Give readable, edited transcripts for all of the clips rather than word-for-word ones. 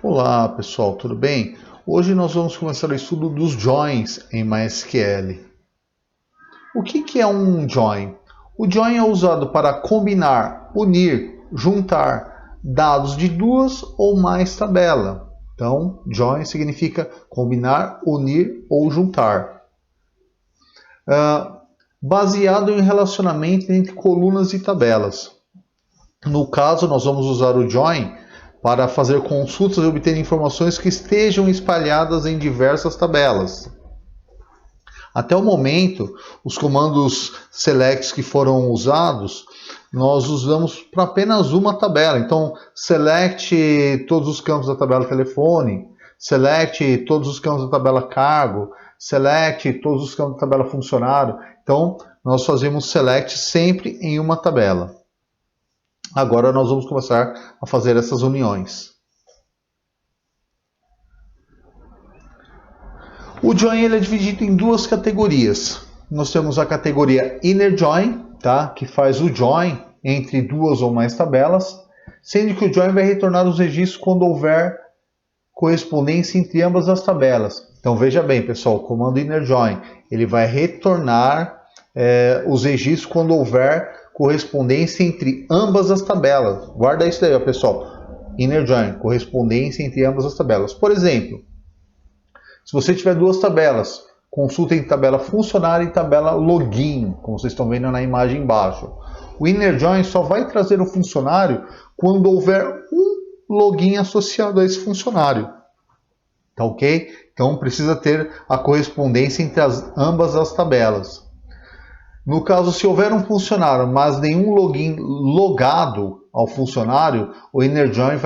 Olá pessoal, tudo bem? Hoje nós vamos começar o estudo dos joins em MySQL. O que é um join? O join é usado para combinar, unir, juntar dados de duas ou mais tabelas. Então, join significa combinar, unir ou juntar. Baseado em relacionamento entre colunas e tabelas. No caso, nós vamos usar o join para fazer consultas e obter informações que estejam espalhadas em diversas tabelas. Até o momento, os comandos select que foram usados, nós usamos para apenas uma tabela. Então, select todos os campos da tabela telefone, select todos os campos da tabela cargo, select todos os campos da tabela funcionário. Então, nós fazemos select sempre em uma tabela. Agora nós vamos começar a fazer essas uniões. O join ele é dividido em duas categorias. Nós temos a categoria inner join, tá? Que faz o join entre duas ou mais tabelas, sendo que o join vai retornar os registros quando houver correspondência entre ambas as tabelas. Então veja bem, pessoal, o comando inner join ele vai retornar os registros quando houver correspondência entre ambas as tabelas. Guarda isso daí, ó, pessoal. Inner join, correspondência entre ambas as tabelas. Por exemplo, se você tiver duas tabelas, consultem tabela funcionário e tabela login, como vocês estão vendo na imagem embaixo. O inner join só vai trazer o funcionário quando houver um login associado a esse funcionário. Tá ok? Então precisa ter a correspondência entre ambas as tabelas. No caso, se houver um funcionário, mas nenhum login logado ao funcionário, o inner join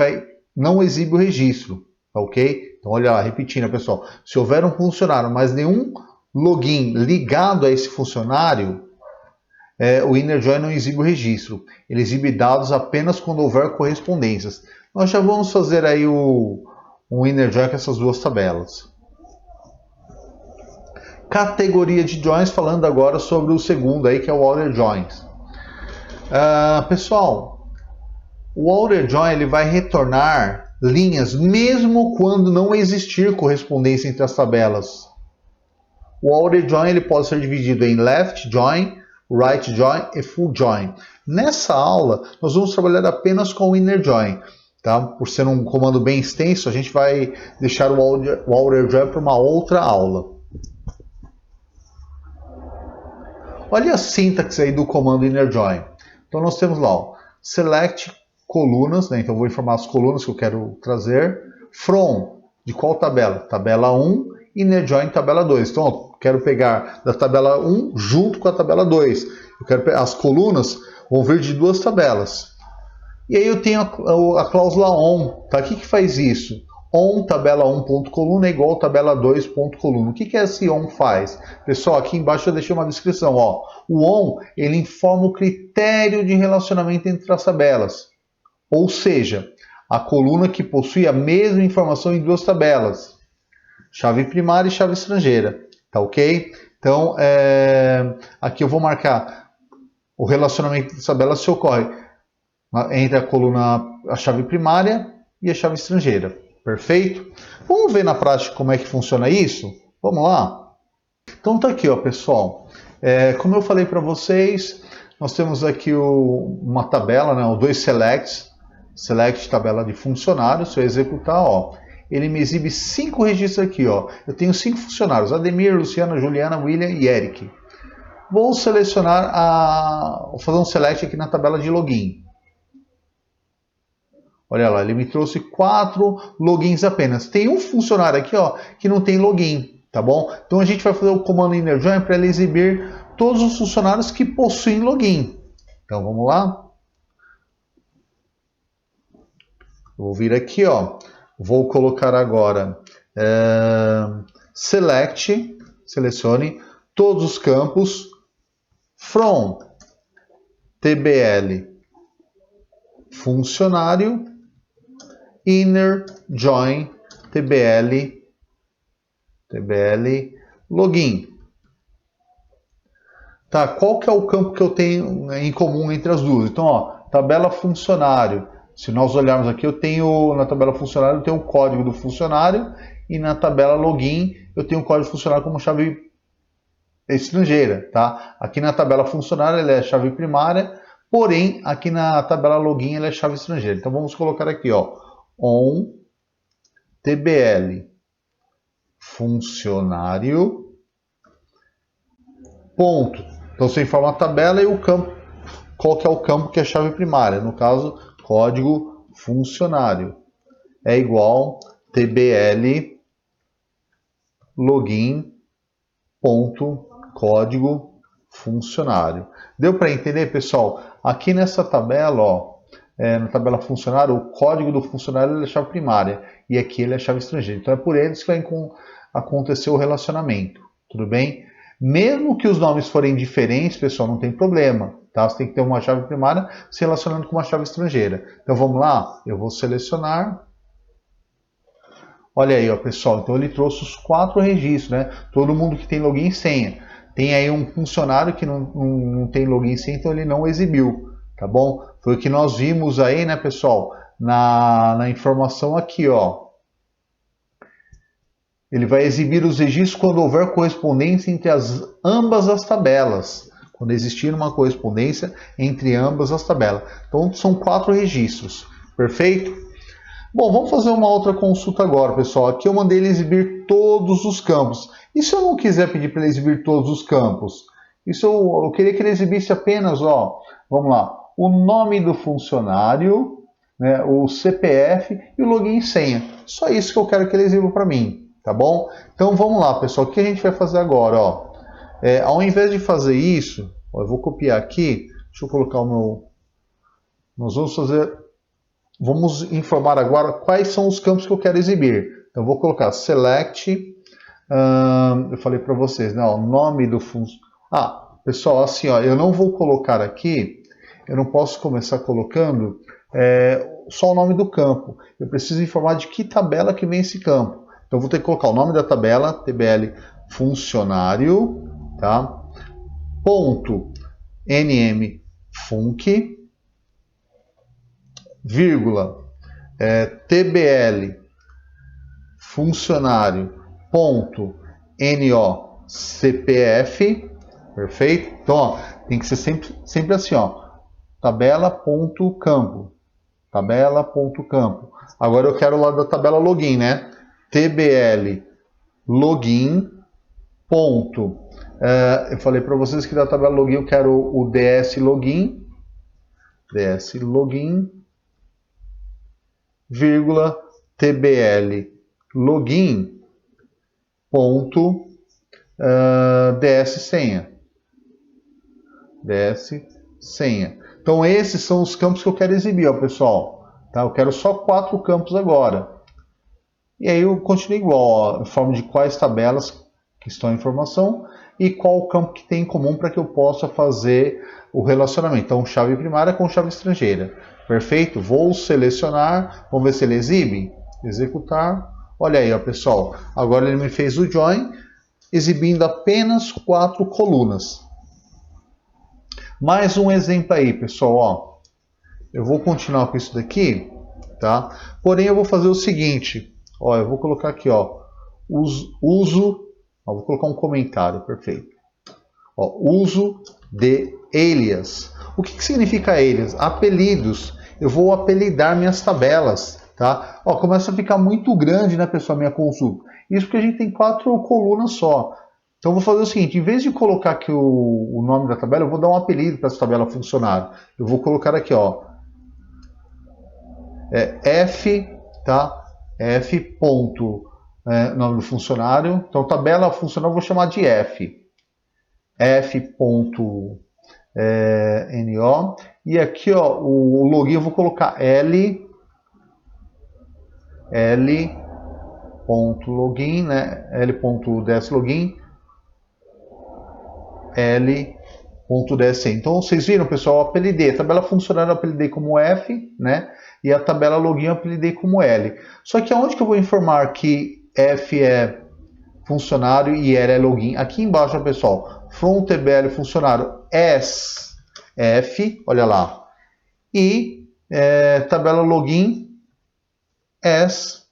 não exibe o registro, tá ok? Então, olha lá, repetindo, pessoal. Se houver um funcionário, mas nenhum login ligado a esse funcionário, o inner join não exibe o registro. Ele exibe dados apenas quando houver correspondências. Nós já vamos fazer aí um inner join com essas duas tabelas. Categoria de joins, falando agora sobre o segundo aí, que é o outer joins. Pessoal, o outer join ele vai retornar linhas mesmo quando não existir correspondência entre as tabelas. O outer join ele pode ser dividido em left join, right join e full join. Nessa aula, nós vamos trabalhar apenas com o inner join. Tá? Por ser um comando bem extenso, a gente vai deixar o outer join para uma outra aula. Olha a sintaxe aí do comando inner join. Então nós temos lá, ó, select colunas, né? Então eu vou informar as colunas que eu quero trazer. From, de qual tabela? Tabela 1, inner join tabela 2. Então eu quero pegar da tabela 1 junto com a tabela 2. Eu quero pegar, as colunas vão vir de duas tabelas. E aí eu tenho a cláusula on. Tá? O que faz isso? On tabela 1.coluna é igual tabela 2.coluna. O que esse on faz? Pessoal, aqui embaixo eu deixei uma descrição. Ó. O on ele informa o critério de relacionamento entre as tabelas. Ou seja, a coluna que possui a mesma informação em duas tabelas. Chave primária e chave estrangeira. Tá ok? Então, aqui eu vou marcar o relacionamento entre as tabelas se ocorre entre a chave primária e a chave estrangeira. Perfeito? Vamos ver na prática como é que funciona isso? Vamos lá? Então tá aqui, ó, pessoal. Como eu falei para vocês, nós temos aqui uma tabela, né, dois selects. Select tabela de funcionários. Se eu executar, ó, ele me exibe 5 registros aqui. Ó. Eu tenho 5 funcionários: Ademir, Luciana, Juliana, William e Eric. Vou selecionar, vou fazer um select aqui na tabela de login. Olha lá, ele me trouxe 4 logins apenas. Tem um funcionário aqui, ó, que não tem login, tá bom? Então a gente vai fazer o comando inner join para ele exibir todos os funcionários que possuem login. Então vamos lá. Eu vou vir aqui, ó. Vou colocar agora selecione todos os campos from tbl funcionário inner join tbl login. Tá, qual que é o campo que eu tenho em comum entre as duas? Então, ó, tabela funcionário Se nós olharmos aqui, eu tenho na tabela funcionário, eu tenho o código do funcionário e na tabela login eu tenho o código do funcionário como chave estrangeira, tá? Aqui na tabela funcionário ele é chave primária, porém aqui na tabela login ele é chave estrangeira. Então vamos colocar aqui, ó, on tbl funcionário ponto. Então você informa a tabela e o campo, qual que é o campo que é chave primária, no caso código funcionário é igual tbl login ponto código funcionário. Deu para entender, pessoal? Aqui nessa tabela, ó, na tabela funcionário, o código do funcionário é chave primária e aqui ele é chave estrangeira. Então é por eles que vai acontecer o relacionamento, tudo bem? Mesmo que os nomes forem diferentes, pessoal, não tem problema, tá? Você tem que ter uma chave primária se relacionando com uma chave estrangeira. Então vamos lá, eu vou selecionar. Olha aí, ó, pessoal, então ele trouxe os 4 registros, né? Todo mundo que tem login e senha. Tem aí um funcionário que não tem login e senha, então ele não exibiu, tá bom? Foi o que nós vimos aí, né, pessoal, na informação aqui, ó. Ele vai exibir os registros quando houver correspondência entre ambas as tabelas. Quando existir uma correspondência entre ambas as tabelas. Então são 4 registros, perfeito? Bom, vamos fazer uma outra consulta agora, pessoal. Aqui eu mandei ele exibir todos os campos. E se eu não quiser pedir para ele exibir todos os campos? Isso eu queria que ele exibisse apenas, ó, vamos lá, o nome do funcionário, né, o CPF e o login e senha. Só isso que eu quero que ele exiba para mim, tá bom? Então vamos lá, pessoal. O que a gente vai fazer agora? Ó? Ao invés de fazer isso, ó, eu vou copiar aqui. Deixa eu colocar o meu... Nós vamos fazer... Vamos informar agora quais são os campos que eu quero exibir. Então, eu vou colocar select, eu falei para vocês, né, o nome do funcionário. Pessoal, assim, ó, eu não vou colocar aqui, eu não posso começar colocando só o nome do campo. Eu preciso informar de que tabela que vem esse campo. Então, eu vou ter que colocar o nome da tabela, tbl funcionário, tá? Ponto nm func, vírgula, tbl funcionário ponto no cpf, perfeito? Então, ó, tem que ser sempre assim, ó, tabela.campo, tabela.campo. Agora eu quero lá da tabela login, né? tbl login ponto, eu falei para vocês que da tabela login eu quero o ds login, vírgula, tbl login ponto ds senha. Então esses são os campos que eu quero exibir, ó, pessoal. Tá? Eu quero só 4 campos agora. E aí eu continuo igual, ó, em forma de quais tabelas que estão em informação e qual o campo que tem em comum para que eu possa fazer o relacionamento. Então, chave primária com chave estrangeira. Perfeito? Vou selecionar, vamos ver se ele exibe. Executar. Olha aí, ó, pessoal. Agora ele me fez o join, exibindo apenas 4 colunas. Mais um exemplo aí, pessoal. Ó. Eu vou continuar com isso daqui, tá? Porém, eu vou fazer o seguinte. Ó, eu vou colocar aqui, ó, vou colocar um comentário, perfeito. Ó, uso de alias. O que significa alias? Apelidos. Eu vou apelidar minhas tabelas, tá? Ó, começa a ficar muito grande, né, pessoal, minha consulta. Isso porque a gente tem 4 colunas só. Então, eu vou fazer o seguinte, em vez de colocar aqui o nome da tabela, eu vou dar um apelido para essa tabela funcionário. Eu vou colocar aqui, ó, F, tá? F ponto, nome do funcionário. Então, tabela funcionário eu vou chamar de F. F.no. E aqui, ó, o login eu vou colocar L.login, né? L.dslogin, L.dsc. Então, vocês viram, pessoal, eu apelidei. A tabela funcionário eu apelidei como F, né? E a tabela login eu apelidei como L. Só que aonde que eu vou informar que F é funcionário e L é login? Aqui embaixo, pessoal, from tbl funcionário F, olha lá, e tabela login as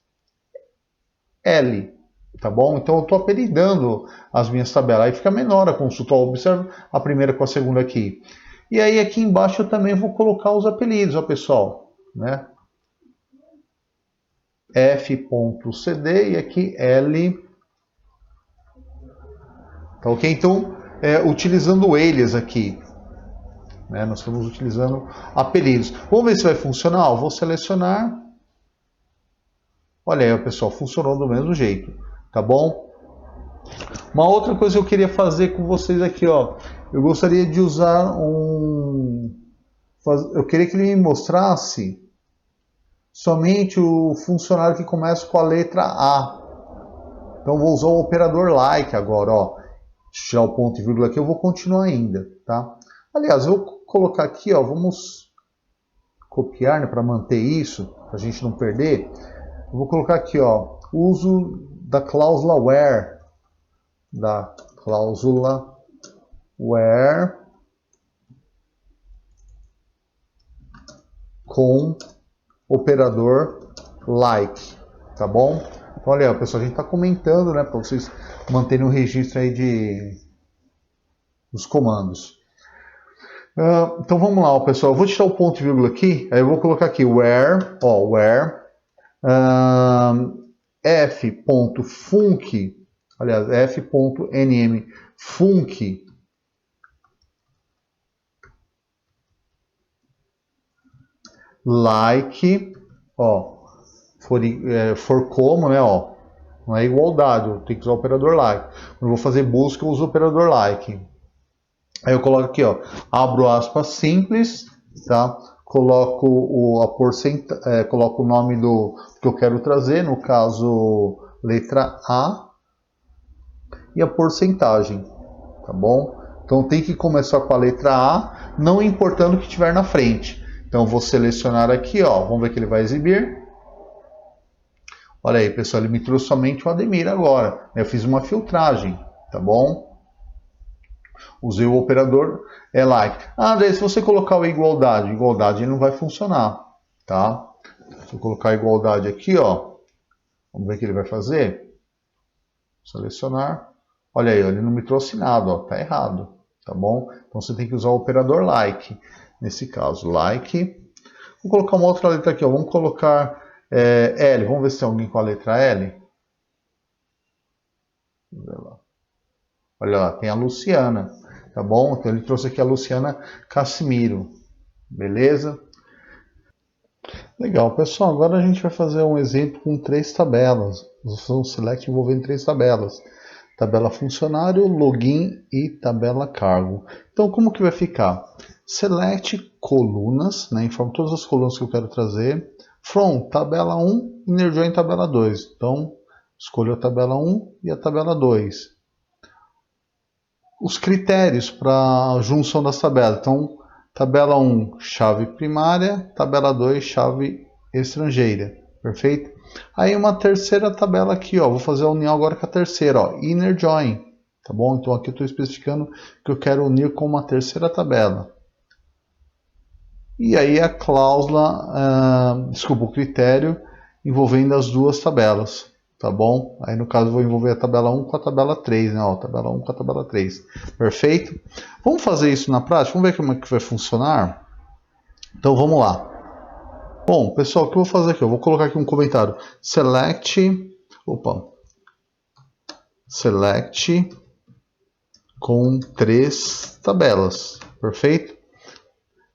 L, tá bom? Então eu estou apelidando as minhas tabelas, aí fica menor a consulta. Observa a primeira com a segunda aqui. E aí aqui embaixo eu também vou colocar os apelidos, ó pessoal, né? F.cd e aqui L. Tá ok? Então, utilizando eles aqui, né? Nós estamos utilizando apelidos. Vamos ver se vai funcionar. Eu vou selecionar. Olha aí, pessoal, funcionou do mesmo jeito, tá bom? Uma outra coisa que eu queria fazer com vocês aqui, ó, eu gostaria de usar eu queria que ele me mostrasse somente o funcionário que começa com a letra A. Então vou usar o operador like agora, ó. Tirar o ponto e vírgula aqui, eu vou continuar ainda, tá? Aliás, eu vou colocar aqui, ó, vamos copiar, né, para manter isso, para a gente não perder. Eu vou colocar aqui, ó, uso da cláusula where, com operador like, tá bom? Então, olha aí, pessoal, a gente está comentando, né, para vocês manterem o registro aí dos comandos. Então vamos lá, pessoal. Eu vou tirar o ponto e vírgula aqui, aí eu vou colocar aqui where f.func, aliás, f.nm func like, ó, for como, né, ó, não é igualdade, eu tenho que usar o operador like. Quando eu vou fazer busca, eu uso o operador like. Aí eu coloco aqui, ó, abro aspas simples, tá? Coloco coloco o nome do que eu quero trazer, no caso, letra A, e a porcentagem, tá bom? Então tem que começar com a letra A, não importando o que tiver na frente. Então vou selecionar aqui, ó, vamos ver que ele vai exibir. Olha aí, pessoal, ele me trouxe somente o Ademir agora. Eu fiz uma filtragem, tá bom? Usei o operador like. André, se você colocar o igualdade não vai funcionar, tá? Se eu colocar a igualdade aqui, ó, vamos ver o que ele vai fazer. Selecionar. Olha aí, ele não me trouxe nada, ó, tá errado, tá bom? Então você tem que usar o operador like. Nesse caso, like. Vou colocar uma outra letra aqui, ó. Vamos colocar L. Vamos ver se tem alguém com a letra L. Olha lá, tem a Luciana, tá bom? Então ele trouxe aqui a Luciana Cassimiro, beleza? Legal, pessoal, agora a gente vai fazer um exemplo com 3 tabelas. Nós vamos select envolvendo 3 tabelas. Tabela funcionário, login e tabela cargo. Então como que vai ficar? Select colunas, né? Informa todas as colunas que eu quero trazer. From tabela 1, inner join tabela 2. Então escolho a tabela 1 e a tabela 2. Os critérios para a junção das tabelas. Então, tabela 1, chave primária, tabela 2, chave estrangeira. Perfeito? Aí uma terceira tabela aqui, ó. Vou fazer a união agora com a terceira, ó. Inner join. Tá bom? Então aqui eu estou especificando que eu quero unir com uma terceira tabela. E aí a cláusula, o critério envolvendo as duas tabelas. Tá bom? Aí no caso eu vou envolver a tabela 1 com a tabela 3, né? Ó, tabela 1 com a tabela 3. Perfeito? Vamos fazer isso na prática? Vamos ver como é que vai funcionar? Então vamos lá. Bom, pessoal, o que eu vou fazer aqui? Eu vou colocar aqui um comentário. Select com 3 tabelas. Perfeito?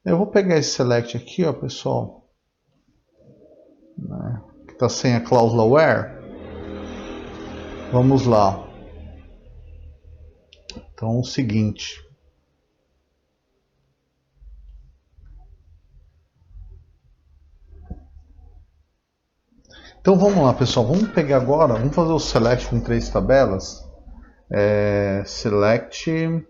Eu vou pegar esse select aqui, ó, pessoal, né, que está sem a cláusula where. Vamos lá. Então, é o seguinte. Então, vamos lá, pessoal. Vamos pegar agora, vamos fazer o select com 3 tabelas. Select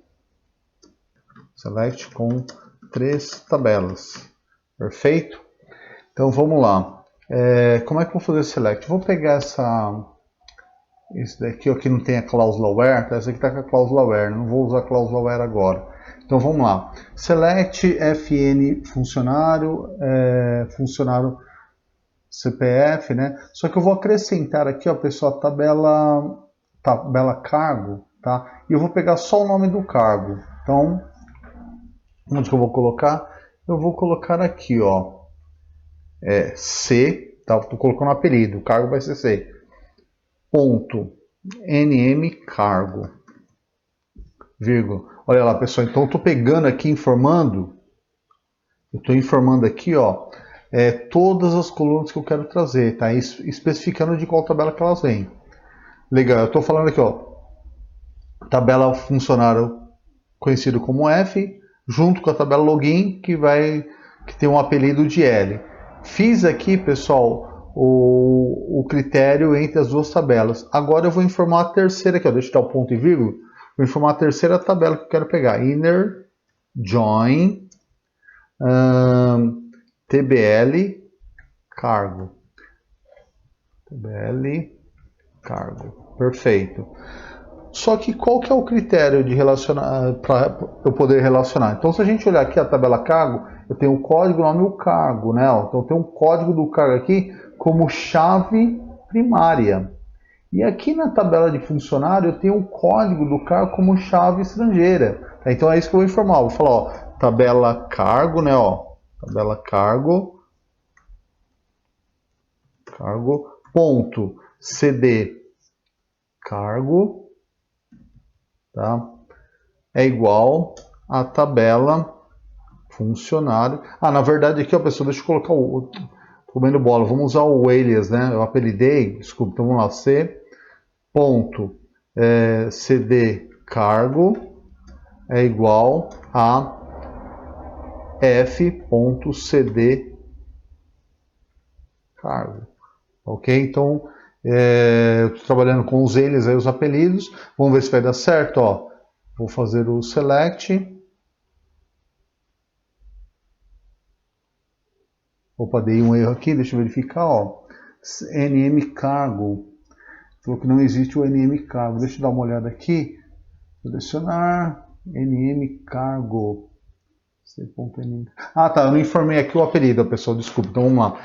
com 3 tabelas. Perfeito? Então, vamos lá. Como é que eu vou fazer o select? Vou pegar esse daqui, ó, que não tem a cláusula where, essa aqui está com a cláusula where, não vou usar a cláusula where agora. Então vamos lá. Select FN funcionário, funcionário CPF, né? Só que eu vou acrescentar aqui, ó, pessoal, tabela cargo, tá? E eu vou pegar só o nome do cargo. Então, onde que eu vou colocar? Eu vou colocar aqui, ó, C, tá? Estou colocando um apelido, o cargo vai ser C. Ponto NM cargo, vírgula. Olha lá, pessoal, então eu estou pegando aqui, informando, eu estou informando aqui, ó, todas as colunas que eu quero trazer, tá? Especificando de qual tabela que elas vêm. Legal, eu estou falando aqui, ó, tabela funcionário conhecido como F, junto com a tabela login, que tem um apelido de L. Fiz aqui, pessoal, o critério entre as duas tabelas. Agora eu vou informar a terceira aqui, ó, deixa eu dar o ponto e vírgula. Vou informar a terceira tabela que eu quero pegar. Inner join TBL cargo. TBL cargo. Perfeito. Só que qual que é o critério de relacionar para eu poder relacionar? Então, se a gente olhar aqui a tabela cargo, eu tenho o código, o nome e o cargo, né? Então, eu tenho um código do cargo aqui como chave primária. E aqui na tabela de funcionário, eu tenho o código do cargo como chave estrangeira. Então, é isso que eu vou informar. Eu vou falar, ó, tabela cargo, né? Ó, tabela cargo, ponto CD cargo, tá? É igual a tabela funcionário. Na verdade aqui, ó, pessoal, deixa eu colocar o... Tô comendo bola, vamos usar o alias, né? Eu apelidei, desculpa, então vamos lá, C ponto CD cargo é igual a F.CD cargo. Ok? Então, eu estou trabalhando com os alias, aí, os apelidos. Vamos ver se vai dar certo. Ó. Vou fazer o select. Opa, dei um erro aqui, deixa eu verificar. Ó. NM cargo. Falou que não existe o NM cargo. Deixa eu dar uma olhada aqui. Selecionar NM cargo. Tá, eu não informei aqui o apelido, pessoal, desculpa. Então vamos lá.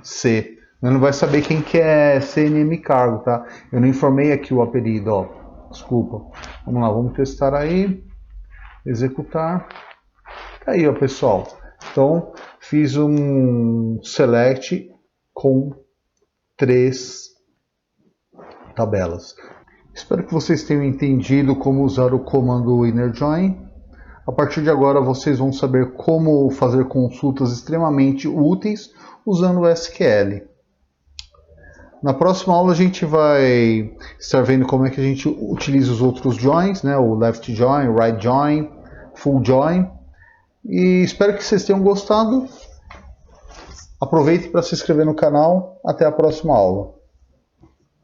SC. Eu não vai saber quem que é CNM cargo, tá? Eu não informei aqui o apelido, ó. Desculpa. Vamos lá, vamos testar aí. Executar. Tá aí, ó, pessoal. Então, fiz um select com 3 tabelas. Espero que vocês tenham entendido como usar o comando inner join. A partir de agora, vocês vão saber como fazer consultas extremamente úteis usando o SQL. Na próxima aula a gente vai estar vendo como é que a gente utiliza os outros joins, né? O left join, o right join, full join. E espero que vocês tenham gostado. Aproveite para se inscrever no canal. Até a próxima aula.